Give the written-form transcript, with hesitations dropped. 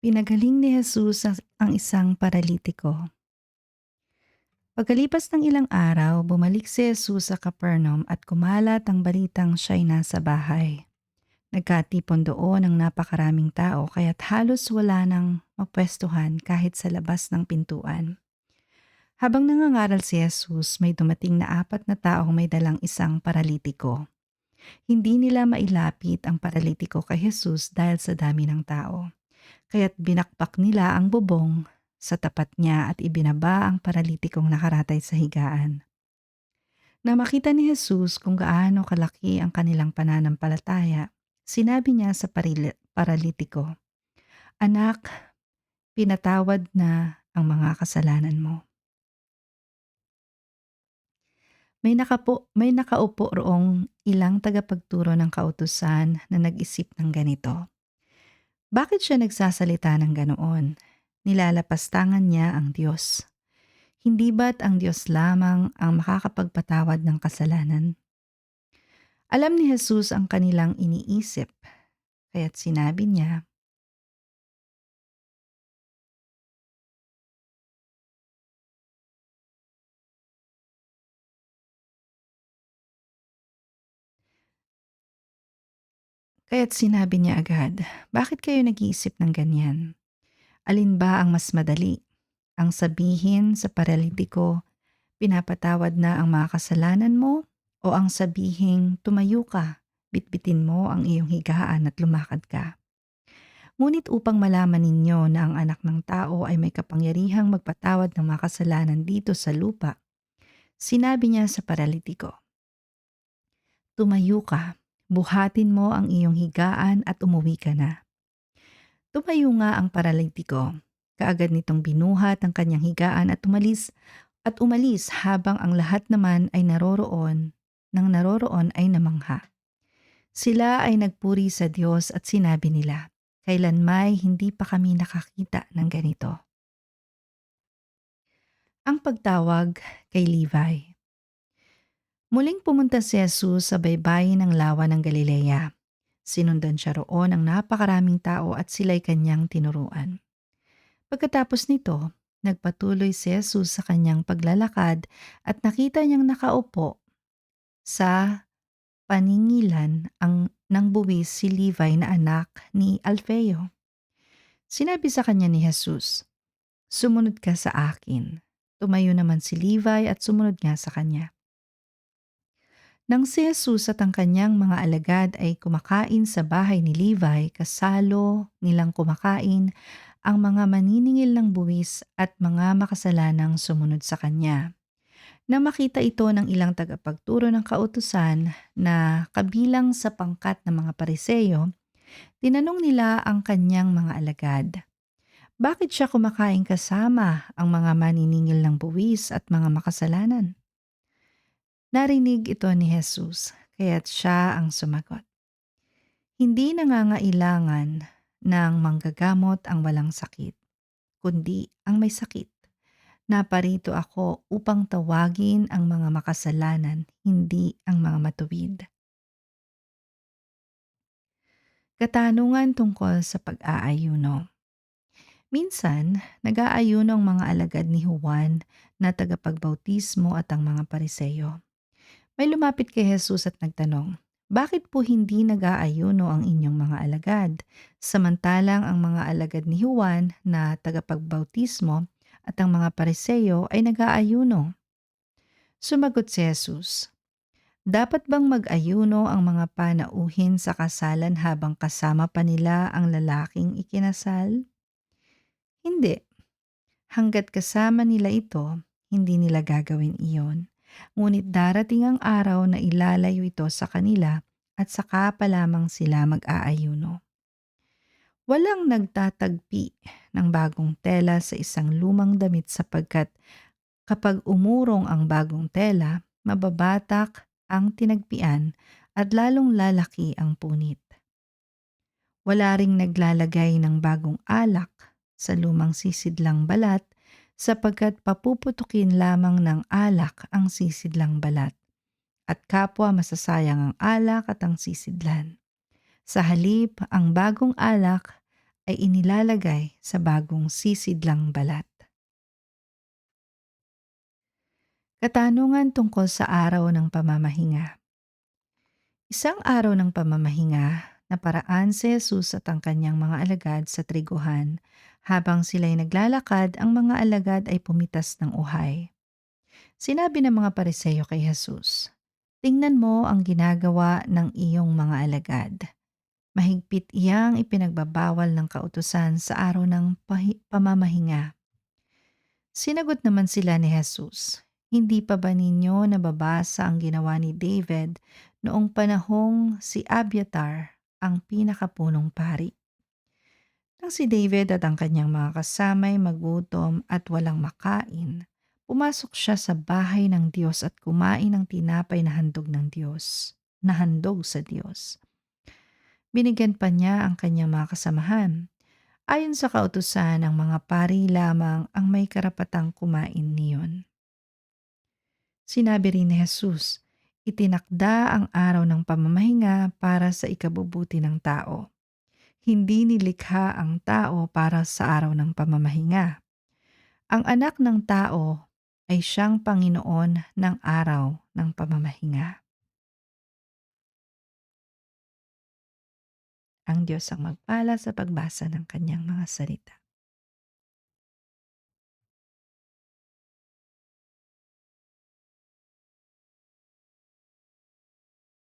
Pinagaling ni Jesus ang isang paralitiko. Pagkalipas ng ilang araw, bumalik si Jesus sa Capernaum at kumalat ang balitang siya'y nasa bahay. Nagkatipon doon ang napakaraming tao kaya't halos wala nang mapwestuhan kahit sa labas ng pintuan. Habang nangangaral si Jesus, may dumating na 4 na taong may dalang isang paralitiko. Hindi nila mailapit ang paralitiko kay Jesus dahil sa dami ng tao. Kaya't binakpak nila ang bubong sa tapat niya at ibinaba ang paralitikong nakaratay sa higaan. Nang makita ni Jesus kung gaano kalaki ang kanilang pananampalataya, sinabi niya sa paralitiko, "Anak, pinatawad na ang mga kasalanan mo." May nakaupo roong ilang tagapagturo ng kautusan na nag-isip ng ganito. Bakit siya nagsasalita ng ganoon? Nilalapastangan niya ang Diyos. Hindi ba't ang Diyos lamang ang makakapagpatawad ng kasalanan? Alam ni Jesus ang kanilang iniisip, kaya't sinabi niya, agad, bakit kayo nag-iisip ng ganyan? Alin ba ang mas madali? Ang sabihin sa paralitiko, pinapatawad na ang mga kasalanan mo? O ang sabihing, tumayo ka, bitbitin mo ang iyong higaan at lumakad ka? Ngunit upang malaman ninyo na ang anak ng tao ay may kapangyarihang magpatawad ng mga kasalanan dito sa lupa, sinabi niya sa paralitiko, tumayo ka, buhatin mo ang iyong higaan at umuwi ka na. Tumayo nga ang paralitiko. Kaagad nitong binuhat ang kanyang higaan at umalis habang ang lahat naman ay naroroon ay namangha. Sila ay nagpuri sa Diyos at sinabi nila, kailanmay hindi pa kami nakakita ng ganito. Ang pagtawag kay Levi. Muling pumunta si Jesus sa baybayin ng lawa ng Galilea. Sinundan siya roon ng napakaraming tao at sila'y kanyang tinuruan. Pagkatapos nito, nagpatuloy si Jesus sa kanyang paglalakad at nakita niyang nakaupo sa paningilan ng buwis si Levi na anak ni Alfeo. Sinabi sa kanya ni Jesus, "Sumunod ka sa akin." Tumayo naman si Levi at sumunod nga sa kanya. Nang si Jesus at ang kanyang mga alagad ay kumakain sa bahay ni Levi, kasalo nilang kumakain ang mga maniningil ng buwis at mga makasalanang sumunod sa kanya. Nang makita ito ng ilang tagapagturo ng kautusan na kabilang sa pangkat ng mga Pariseyo, tinanong nila ang kanyang mga alagad, bakit siya kumakain kasama ang mga maniningil ng buwis at mga makasalanan? Narinig ito ni Jesus, kaya't siya ang sumagot. Hindi nangangailangan ng manggagamot ang walang sakit, kundi ang may sakit. Naparito ako upang tawagin ang mga makasalanan, hindi ang mga matuwid. Katanungan tungkol sa pag-aayuno. Minsan, nag-aayuno ang mga alagad ni Juan na tagapagbautismo at ang mga Pariseyo. May lumapit kay Jesus at nagtanong, bakit po hindi nag-aayuno ang inyong mga alagad, samantalang ang mga alagad ni Juan na tagapagbautismo at ang mga Pariseyo ay nag-aayuno? Sumagot si Jesus, dapat bang mag-ayuno ang mga panauhin sa kasalan habang kasama pa nila ang lalaking ikinasal? Hindi. Hanggat kasama nila ito, hindi nila gagawin iyon. Ngunit darating ang araw na ilalayo ito sa kanila at saka pa lamang sila mag-aayuno. Walang nagtatagpi ng bagong tela sa isang lumang damit sapagkat kapag umurong ang bagong tela, mababatak ang tinagpian at lalong lalaki ang punit. Wala ring naglalagay ng bagong alak sa lumang sisidlang balat sapagkat papuputukin lamang ng alak ang sisidlang balat at kapwa masasayang ang alak at ang sisidlan. Sa halip, ang bagong alak ay inilalagay sa bagong sisidlang balat. Katanungan tungkol sa araw ng pamamahinga. Isang araw ng pamamahinga, naparaan si Jesus at ang kanyang mga alagad sa triguhan. Habang sila'y naglalakad, ang mga alagad ay pumitas ng uhay. Sinabi ng mga Pariseo kay Jesus, "Tingnan mo ang ginagawa ng iyong mga alagad. Mahigpit iyang ipinagbabawal ng kautusan sa araw ng pamamahinga." Sinagot naman sila ni Jesus, "Hindi pa ba ninyo nababasa ang ginawa ni David noong panahong si Abiatar ang pinakapunong pari? Nang si David at ang kanyang mga kasamay magutom at walang makain, pumasok siya sa bahay ng Diyos at kumain ng tinapay na handog ng Diyos, na handog sa Diyos. Binigyan pa niya ang kanyang mga kasamahan. Ayon sa kautusan ng mga pari lamang ang may karapatang kumain niyon. Sinabi rin ni Jesus, itinakda ang araw ng pamamahinga para sa ikabubuti ng tao. Hindi nilikha ang tao para sa araw ng pamamahinga. Ang anak ng tao ay siyang Panginoon ng araw ng pamamahinga. Ang Diyos ang magpala sa pagbasa ng kanyang mga salita.